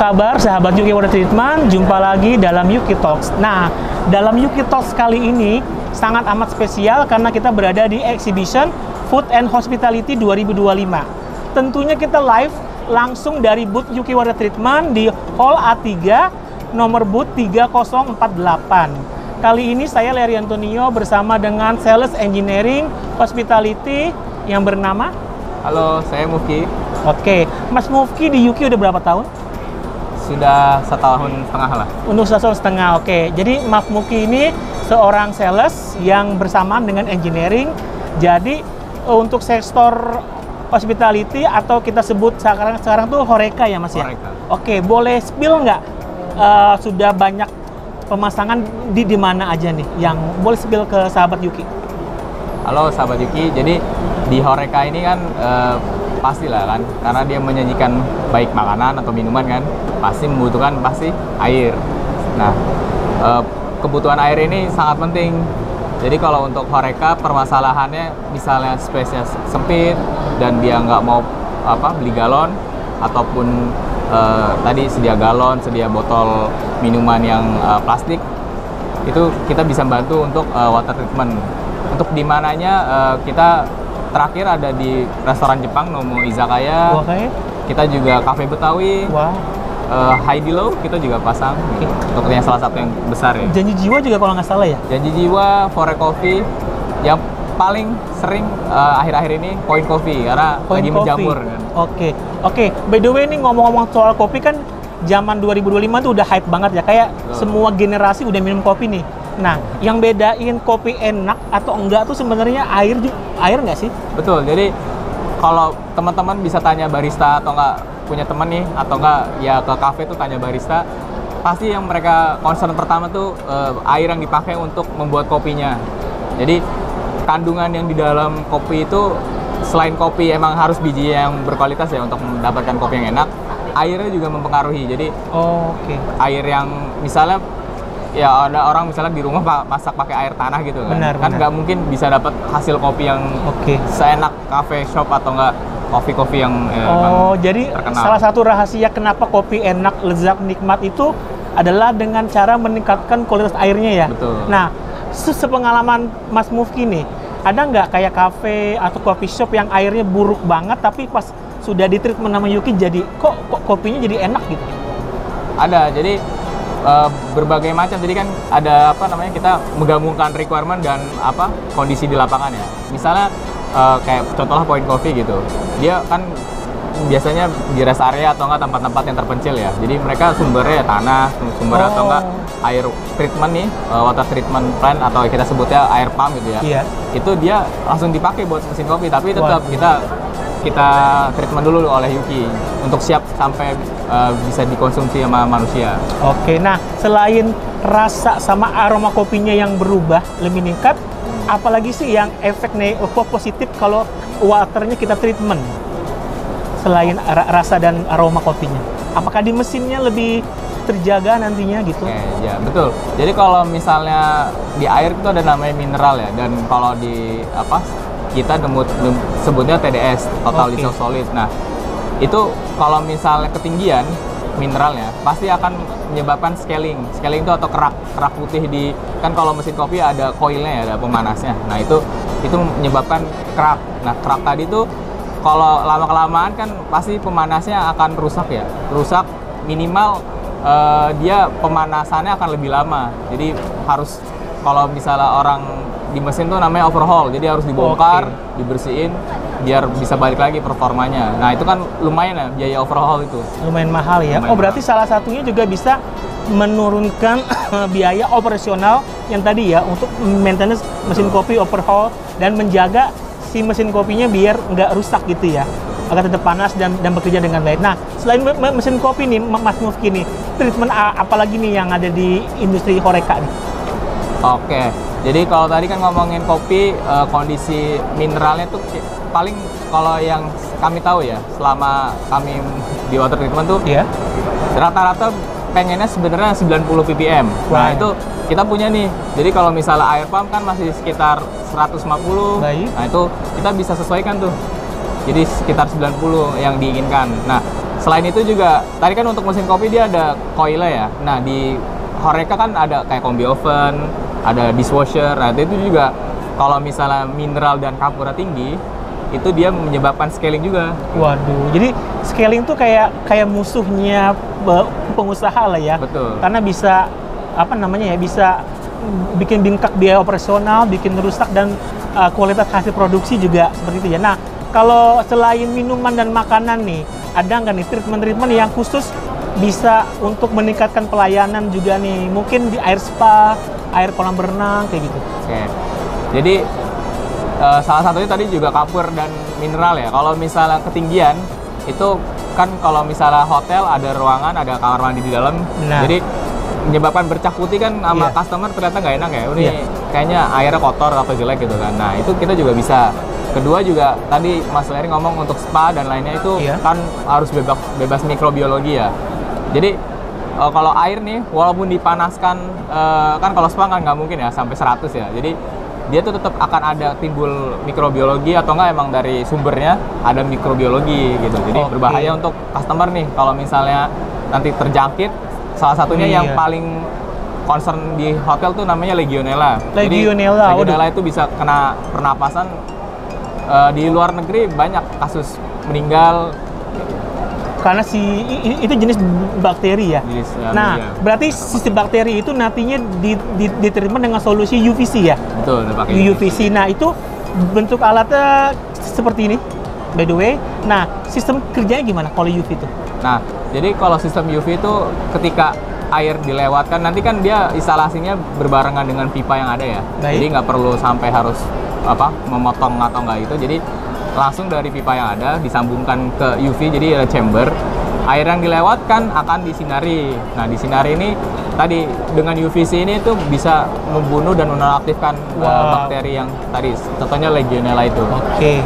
kabar sahabat Yuki Water Treatment? Jumpa lagi dalam Yuki Talks. Nah, dalam Yuki Talks kali ini sangat amat spesial karena kita berada di Exhibition Food and Hospitality 2025. Tentunya kita live langsung dari booth Yuki Water Treatment di Hall A3, nomor booth 3048. Kali ini saya Larry Antonio bersama dengan Sales Engineering Hospitality yang bernama... Halo, saya Mufki. Oke, Mas Mufki di Yuki udah berapa tahun? Sudah 1,5 tahun lah. Untuk 1,5 tahun, oke. Jadi Mas Mufki ini seorang sales yang bersamaan dengan engineering. Jadi untuk sektor hospitality atau kita sebut sekarang tuh Horeca ya Mas ya? Horeca. Oke, boleh spill nggak sudah banyak pemasangan di mana aja nih yang boleh spill ke sahabat Yuki? Halo sahabat Yuki, jadi di Horeca ini kan pastilah kan, karena dia menyajikan baik makanan atau minuman kan, pasti membutuhkan air. Nah, kebutuhan air ini sangat penting. Jadi kalau untuk Horeca permasalahannya misalnya space-nya sempit dan dia nggak mau beli galon ataupun tadi sedia galon, sedia botol minuman yang plastik, itu kita bisa bantu untuk water treatment. Untuk di mananya kita terakhir ada di restoran Jepang Nomo Izakaya. Okay. Kita juga kafe Betawi. Wow. High Low kita juga pasang. Okay. Untuk yang salah satu yang besar ya. Janji Jiwa juga kalau nggak salah ya? Janji Jiwa, Fore Coffee. Yang paling sering akhir-akhir ini Point Coffee karena lagi menjamur kan. Oke. By the way nih ngomong-ngomong soal kopi kan zaman 2025 tuh udah hype banget ya. Kayak semua generasi udah minum kopi nih. Nah, yang bedain kopi enak atau enggak tuh sebenarnya air nggak sih? Betul. Jadi kalau teman-teman bisa tanya barista atau enggak punya teman nih atau enggak ya ke kafe tuh tanya barista, pasti yang mereka concern pertama tuh air yang dipakai untuk membuat kopinya. Jadi kandungan yang di dalam kopi itu selain kopi emang harus biji yang berkualitas ya untuk mendapatkan kopi yang enak, airnya juga mempengaruhi. Jadi air yang misalnya ya ada orang misalnya di rumah masak pakai air tanah gitu kan, nggak mungkin bisa dapat hasil kopi yang seenak cafe shop atau enggak kopi yang jadi terkenal. Salah satu rahasia kenapa kopi enak, lezat, nikmat itu adalah dengan cara meningkatkan kualitas airnya ya. Betul. Nah, sepengalaman Mas Mufki nih, ada nggak kayak cafe atau coffee shop yang airnya buruk banget tapi pas sudah di treatment sama Yuki jadi kok kopinya jadi enak gitu? Ada, jadi berbagai macam. Jadi kan ada kita menggabungkan requirement dan kondisi di lapangan ya. Misalnya kayak contohnya Point Coffee gitu, dia kan biasanya di rest area atau enggak tempat-tempat yang terpencil ya. Jadi mereka sumbernya tanah, atau enggak air treatment nih, water treatment plant atau kita sebutnya air pump gitu ya. Iya. Itu dia langsung dipakai buat mesin kopi, tapi tetap kita treatment dulu oleh Yuki untuk siap sampai bisa dikonsumsi sama manusia. Oke, nah selain rasa sama aroma kopinya yang berubah lebih meningkat, apalagi sih yang efek positif kalau waternya kita treatment selain rasa dan aroma kopinya? Apakah di mesinnya lebih terjaga nantinya gitu? Ya betul. Jadi kalau misalnya di air itu ada namanya mineral ya, dan kalau di kita sebutnya TDS, total dissolved solid. Nah, itu kalau misalnya ketinggian mineralnya pasti akan menyebabkan scaling. Scaling itu atau kerak putih di kan kalau mesin kopi ada coilnya ya, ada pemanasnya. Nah, itu menyebabkan kerak. Nah, kerak tadi tuh kalau lama-kelamaan kan pasti pemanasnya akan rusak ya. Rusak minimal dia pemanasannya akan lebih lama. Jadi harus kalau misalnya orang di mesin tuh namanya overhaul, jadi harus dibongkar, dibersihin, biar bisa balik lagi performanya. Nah itu kan lumayan ya biaya overhaul itu. Lumayan mahal ya. Berarti salah satunya juga bisa menurunkan biaya operasional yang tadi ya untuk maintenance mesin kopi overhaul dan menjaga si mesin kopinya biar nggak rusak gitu ya, agar tetap panas dan bekerja dengan baik. Nah selain mesin kopi nih Mas Mufki nih, treatment apalagi nih yang ada di industri Horeca nih? Oke. Jadi kalau tadi kan ngomongin kopi, kondisi mineralnya tuh paling kalau yang kami tahu ya, selama kami di water treatment tuh rata-rata pengennya sebenarnya 90 ppm. Nah itu kita punya nih. Jadi kalau misalnya air pump kan masih sekitar 150. Nah itu kita bisa sesuaikan tuh. Jadi sekitar 90 yang diinginkan. Nah Selain itu juga, tadi kan untuk mesin kopi dia ada coilnya ya. Nah, di Horeca kan ada kayak combi oven, ada dishwasher. Nah, itu juga kalau misalnya mineral dan kapura tinggi, itu dia menyebabkan scaling juga. Waduh, jadi scaling tuh kayak musuhnya pengusaha lah ya. Betul. Karena bisa bisa bikin bengkak biaya operasional, bikin rusak, dan kualitas hasil produksi juga seperti itu ya. Nah, kalau selain minuman dan makanan nih, ada nggak nih treatment yang khusus bisa untuk meningkatkan pelayanan juga nih? Mungkin di air spa, air kolam berenang, kayak gitu. Oke. Jadi salah satunya tadi juga kapur dan mineral ya. Kalau misalnya ketinggian, itu kan kalau misalnya hotel ada ruangan, ada kamar mandi di dalam. Nah. Jadi menyebabkan bercak putih kan sama customer ternyata nggak enak ya. Ini kayaknya airnya kotor atau jelek gitu kan. Nah, itu kita juga bisa. Kedua juga tadi Mas Larry ngomong untuk spa dan lainnya itu kan harus bebas mikrobiologi ya. Jadi kalau air nih walaupun dipanaskan kan kalau spa kan nggak mungkin ya sampai 100 ya. Jadi dia tuh tetap akan ada timbul mikrobiologi atau enggak emang dari sumbernya ada mikrobiologi gitu. Jadi berbahaya untuk customer nih kalau misalnya nanti terjangkit. Salah satunya yang paling concern di hotel tuh namanya Legionella. Legionella. Jadi, Legionella itu bisa kena pernapasan. Di luar negeri banyak kasus meninggal karena itu jenis bakteri ya. Nah, berarti sistem bakteri itu nantinya diterima dengan solusi UVC ya. Betul, pakai UVC. Nah, itu bentuk alatnya seperti ini, by the way. Nah, sistem kerjanya gimana kalau UV itu? Nah, jadi kalau sistem UV itu ketika air dilewatkan, nanti kan dia instalasinya berbarengan dengan pipa yang ada ya. Baik. Jadi nggak perlu sampai harus memotong atau nggak itu. Jadi langsung dari pipa yang ada disambungkan ke UV, jadi ada chamber. Air yang dilewatkan akan disinari. Nah, disinari ini tadi dengan UVC ini tuh bisa membunuh dan menonaktifkan bakteri yang tadi, contohnya Legionella itu. Oke.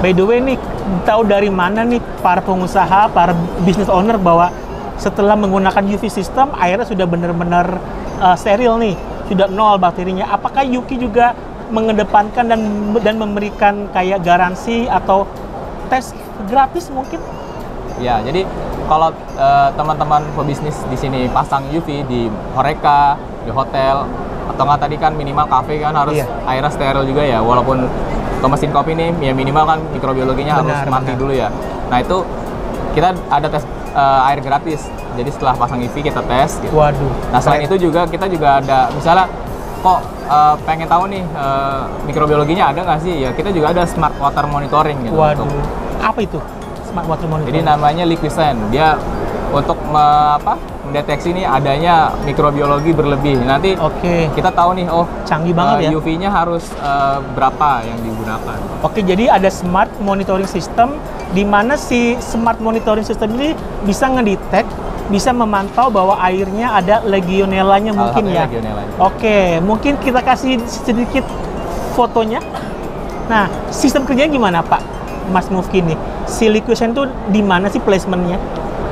By the way nih, tahu dari mana nih para pengusaha, para business owner bahwa setelah menggunakan UV system airnya sudah benar-benar steril nih, sudah nol bakterinya? Apakah Yuki juga mengedepankan dan memberikan kayak garansi atau tes gratis mungkin? Ya, jadi kalau teman-teman pebisnis di sini pasang UV di Horeca, di hotel, atau nggak tadi kan minimal kafe kan harus airnya steril juga ya. Walaupun ke mesin kopi nih ya minimal kan mikrobiologinya harus mati dulu ya. Nah, itu kita ada tes air gratis. Jadi setelah pasang UV kita tes gitu. Waduh. Nah, selain itu juga kita juga ada misalnya kok pengen tahu nih mikrobiologinya ada nggak sih? Ya kita juga ada smart water monitoring gitu. Waduh. Apa itu smart water monitoring? Jadi namanya Liquisen. Dia untuk mendeteksi nih adanya mikrobiologi berlebih. Nanti kita tahu nih, canggih banget ya. UV-nya harus berapa yang digunakan. Oke, jadi ada smart monitoring system di mana si smart monitoring system ini bisa ngedetect, bisa memantau bahwa airnya ada Legionellanya mungkin ya. Oke, mungkin kita kasih sedikit fotonya. Nah, sistem kerjanya gimana Pak Mas Mufki nih? Si Liquisen itu di mana sih placementnya?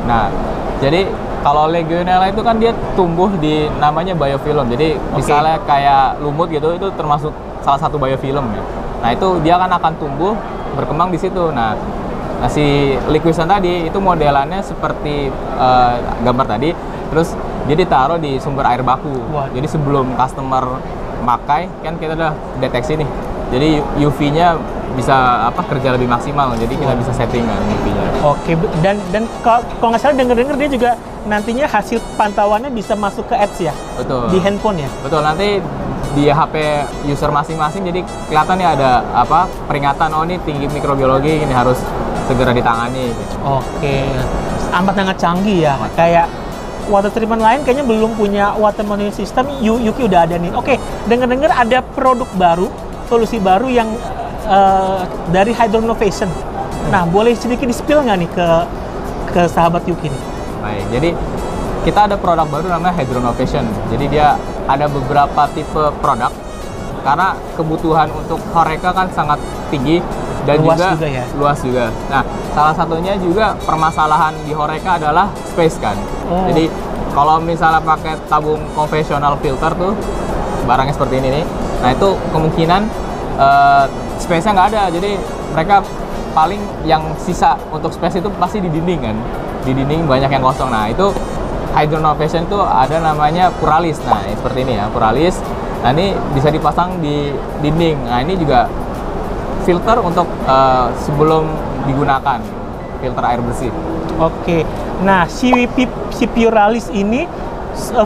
Nah, jadi kalau Legionella itu kan dia tumbuh di namanya biofilm. Jadi misalnya kayak lumut gitu, itu termasuk salah satu biofilm ya. Nah, itu dia akan tumbuh berkembang di situ. Nah, si Liquisen tadi itu modelannya seperti gambar tadi, terus dia ditaruh di sumber air baku. Jadi sebelum customer pakai kan kita udah deteksi nih. Jadi UV-nya bisa kerja lebih maksimal. Jadi kita bisa setting kan UV-nya. Oke, dan kalau nggak salah dengar dia juga nantinya hasil pantauannya bisa masuk ke apps ya. Betul. Di handphone ya. Betul, nanti di HP user masing-masing jadi kelihatan ya ada peringatan, oh ini tinggi mikrobiologi, ini harus segera ditangani gitu. Oke. Amat sangat canggih ya. Kayak water treatment lain kayaknya belum punya water monitoring system, Yuki udah ada nih. Oke, dengar-dengar ada produk baru, solusi baru yang dari Hydronovation. Nah, boleh sedikit di-spill nggak nih ke sahabat Yuki nih? Baik, jadi kita ada produk baru namanya Hydronovation. Jadi dia ada beberapa tipe produk karena kebutuhan untuk Horeca kan sangat tinggi dan luas juga ya? Luas juga. Nah, salah satunya juga permasalahan di Horeca adalah space kan. Jadi kalau misalnya pakai tabung konvensional filter tuh barangnya seperti ini nih. Nah, itu kemungkinan space-nya nggak ada. Jadi mereka paling yang sisa untuk space itu pasti di dinding kan. di dinding banyak yang kosong. Nah itu Hydronovation itu ada namanya Puralis. Nah seperti ini ya, Puralis. Nah ini bisa dipasang di dinding. Nah ini juga filter untuk sebelum digunakan, filter air bersih. Oke. Nah si Puralis ini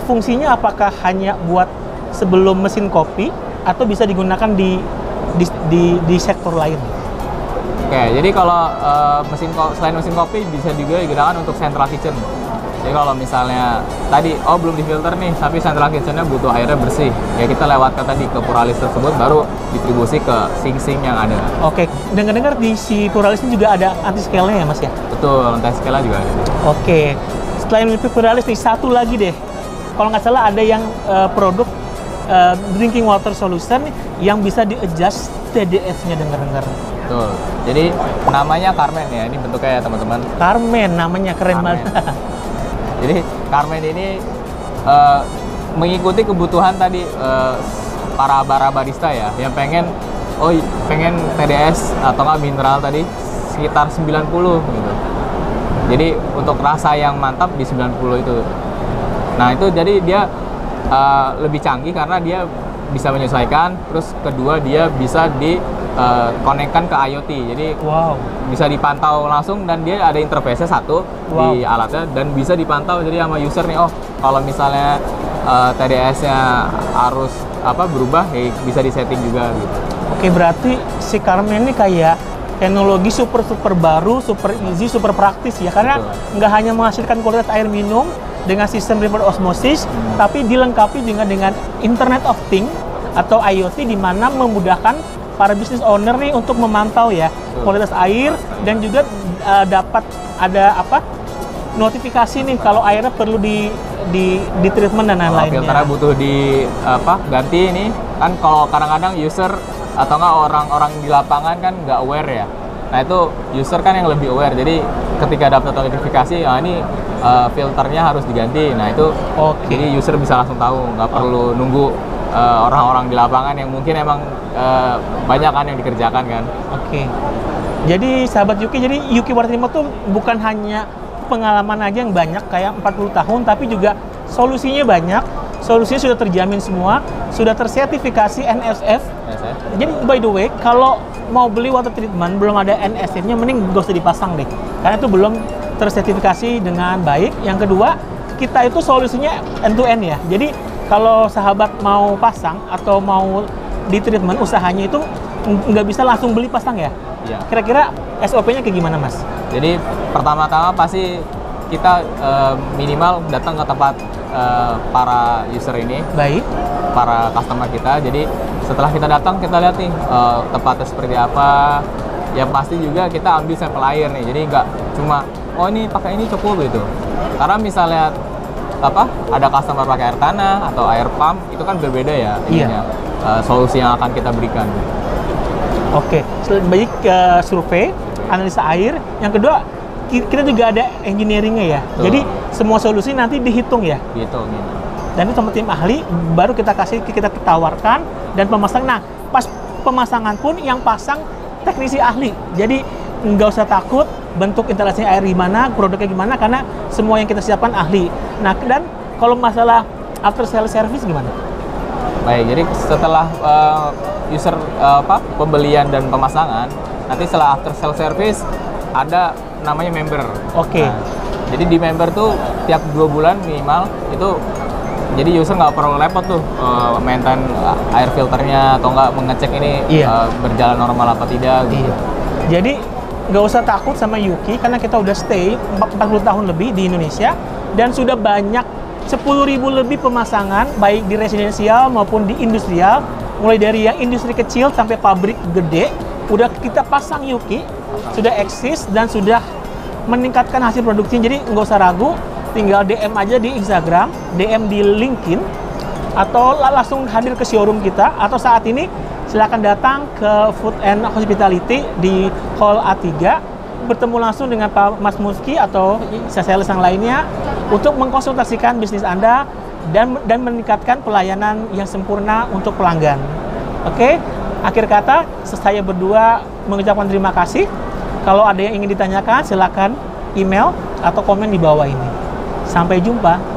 fungsinya apakah hanya buat sebelum mesin kopi atau bisa digunakan di sektor lain? Oke, jadi kalau selain mesin kopi bisa juga digunakan untuk central kitchen. Jadi kalau misalnya tadi belum difilter nih, tapi central kitchennya butuh airnya bersih, ya kita lewatkan tadi ke Puralis tersebut baru distribusi ke sink yang ada. Oke, dengar-dengar di si Puralis ini juga ada anti scale-nya ya Mas ya? Betul, anti scale juga ada. Oke, selain Puralis nih satu lagi deh, kalau nggak salah ada yang produk drinking water solution yang bisa di-adjust TDS-nya dengar-dengar. Betul. Jadi namanya Carmen ya, ini bentuknya ya teman-teman. Carmen namanya, keren banget. Jadi Carmen ini mengikuti kebutuhan tadi para barista ya, yang pengen TDS atau nggak mineral tadi sekitar 90 gitu. Jadi untuk rasa yang mantap di 90 itu. Nah itu jadi dia lebih canggih karena dia bisa menyesuaikan, terus kedua dia bisa konekkan ke IoT, jadi bisa dipantau langsung dan dia ada interface-nya satu di alatnya dan bisa dipantau jadi sama user nih, kalau misalnya TDS-nya harus berubah, bisa disetting juga gitu. Oke, berarti si Carmen ini kayak teknologi super baru, super easy, super praktis ya, karena nggak hanya menghasilkan kualitas air minum dengan sistem reverse osmosis, tapi dilengkapi juga dengan Internet of Things atau IoT, di mana memudahkan para business owner nih untuk memantau ya kualitas air, dan juga dapat ada notifikasi nih kalau airnya perlu di treatment dan lain-lainnya. Filternya butuh ganti ini kan, kalau kadang-kadang user atau nggak orang-orang di lapangan kan nggak aware ya. Nah itu user kan yang lebih aware, jadi ketika dapat notifikasi ini filternya harus diganti. Nah itu jadi user bisa langsung tahu, nggak perlu nunggu orang-orang di lapangan yang mungkin emang banyak kan yang dikerjakan kan. Jadi sahabat Yuki, jadi Yuki Water Treatment tuh bukan hanya pengalaman aja yang banyak kayak 40 tahun, tapi juga solusinya banyak. Solusinya sudah terjamin semua, sudah tersertifikasi NSF. Jadi by the way, kalau mau beli water treatment belum ada NSF-nya, mending gak usah dipasang deh, karena itu belum tersertifikasi dengan baik. Yang kedua, kita itu solusinya end to end ya. Jadi kalau sahabat mau pasang atau mau di treatment usahanya itu nggak bisa langsung beli pasang ya? Kira-kira SOP-nya kayak gimana Mas? Jadi pertama-tama pasti kita minimal datang ke tempat para user ini, para customer kita. Jadi setelah kita datang, kita lihat nih tempatnya seperti apa. Yang pasti juga kita ambil sampel air nih, jadi nggak cuma ini pakai ini cukup gitu. Karena misalnya ada customer pakai air tanah atau air pump, itu kan berbeda ya ininya, solusi yang akan kita berikan. Baik survei, analisa air. Yang kedua, kita juga ada engineering-nya ya. Jadi semua solusi nanti dihitung ya. Dihitung. Dan itu sama tim ahli baru kita tawarkan dan pemasang. Nah, pas pemasangan pun yang pasang teknisi ahli. Jadi nggak usah takut bentuk instalasi air gimana, produknya gimana, karena semua yang kita siapkan ahli. Nah, dan kalau masalah after sales service gimana? Baik, jadi setelah user pembelian dan pemasangan, nanti setelah after sales service ada namanya member. Nah, jadi di member tuh tiap 2 bulan minimal itu, jadi user nggak perlu repot tuh maintain air filternya atau nggak mengecek ini berjalan normal apa tidak gitu. Jadi nggak usah takut sama Yuki, karena kita udah stay 40 tahun lebih di Indonesia dan sudah banyak 10.000 lebih pemasangan baik di residensial maupun di industrial, mulai dari yang industri kecil sampai pabrik gede udah kita pasang Yuki, sudah eksis dan sudah meningkatkan hasil produksi. Jadi nggak usah ragu, tinggal DM aja di Instagram, DM di LinkedIn, atau langsung hadir ke showroom kita, atau saat ini silakan datang ke Food and Hospitality di Hall A3, bertemu langsung dengan Pak Mas Muski atau sales yang lainnya untuk mengkonsultasikan bisnis Anda dan meningkatkan pelayanan yang sempurna untuk pelanggan. Akhir kata, saya berdua mengucapkan terima kasih. Kalau ada yang ingin ditanyakan, silakan email atau komen di bawah ini. Sampai jumpa.